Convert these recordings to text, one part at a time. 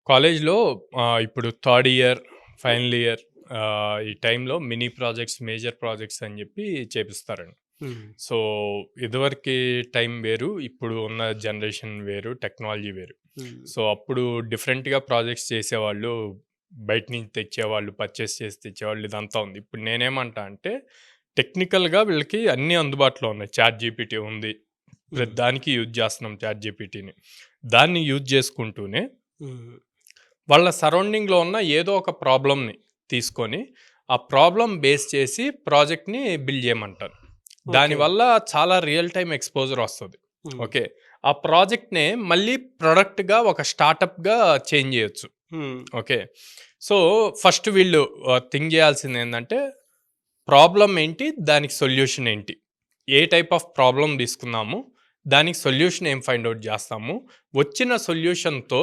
కాలేజ్‌లో ఇప్పుడు third year, final year ఈ టైంలో మినీ ప్రాజెక్ట్స్, మేజర్ ప్రాజెక్ట్స్ అని జెప్పి చేపిస్తారండి. హ్మ్. సో, ఇదివరకి టైం వేరు, ఇప్పుడు ఉన్న జనరేషన్ వేరు, టెక్నాలజీ వేరు. హ్మ్. సో, అప్పుడు డిఫరెంట్‌గా ప్రాజెక్ట్స్ చేసేవాళ్ళు, బయట నుంచి తెచ్చేవాళ్ళు, పర్చేస్ చేసి తెచ్చేవాళ్ళు ఇదంతా ఉంది. ఇప్పుడు నేనేమంటా అంటే, టెక్నికల్‌గా వీళ్ళకి అన్నీ అందుబాటులో ఉన్నాయి. చాట్‌జీపీటీ ఉంది. హ్మ్. ప్రతి దానికి యూజ్ చేస్తున్నాం చాట్‌జీపీటీని. దాన్ని యూజ్ చేసుకుంటూనే హ్మ్. వాళ్ళ సరౌండింగ్‌లో ఉన్న ఏదో ఒక ప్రాబ్లమ్‌ని తీసుకొని, ఆ ప్రాబ్లమ్ బేస్ చేసి ప్రాజెక్ట్‌ని బిల్డ్ చేయమంటారు. ఓకే. దానివల్ల చాలా రియల్ టైమ్ ఎక్స్‌పోజర్ వస్తది. హ్మ్. ఓకే. ఆ ప్రాజెక్ట్‌నే మళ్ళీ ప్రొడక్ట్‌గా ఒక స్టార్టప్‌గా చేంజ్ చేయొచ్చు. హ్మ్. ఓకే. సో, ఫస్ట్ వీళ్ళు థింక్ చేయాల్సిందేందంటే, ప్రాబ్లమ్ ఏంటి? దానికి సొల్యూషన్ ఏంటి? ఏ టైప్ ఆఫ్ ప్రాబ్లమ్ తీసుకున్నాము? దానికి సొల్యూషన్ ఏం ఫైండ్ ఔట్ చేస్తాము? వచ్చిన సొల్యూషన్‌తో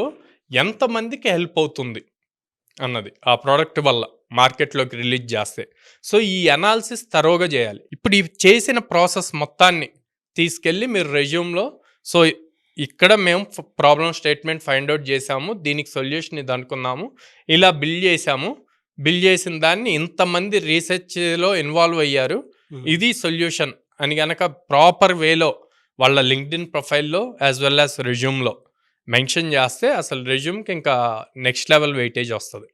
ఎంతమందికి హెల్ప్ అవుతుంది? అన్నది. ఆ ప్రొడక్ట్ వల్ల మార్కెట్‌లోకి రిలీజ్ జేస్తే. సో, ఈ అనాలిసిస్ థరోగా జేయాలి. ఇప్పుడు ఈ చేసిన ప్రాసెస్ మొత్తాన్ని తీసుకెళ్ళి మీరు రెజ్యూమ్‌లో సో, ఇక్కడ మేము ప్రాబ్లమ్ స్టేట్మెంట్ ఫైండ్ ఔట్ జేసాము. దీనికి సొల్యూషన్ ఇది అనుకున్నాము. ఇలా బిల్డ్ జేసాము. బిల్డ్ జేసిన దాన్ని ఇంతమంది రీసెర్చ్‌లో ఇన్వాల్వ్ అయ్యారు. హ్మ్. ఇది సొల్యూషన్ అని గనక ప్రాపర్ వేలో వాళ్ళ లింక్డ్ఇన్ ప్రొఫైల్‌లో యాస్ వెల్ యాస్ రెజ్యూమ్‌లో మెన్షన్ జేస్తే అసలు రెజ్యూమ్‌కి ఇంకా నెక్స్ట్ లెవెల్ వెయిటేజ్ ఒస్తది.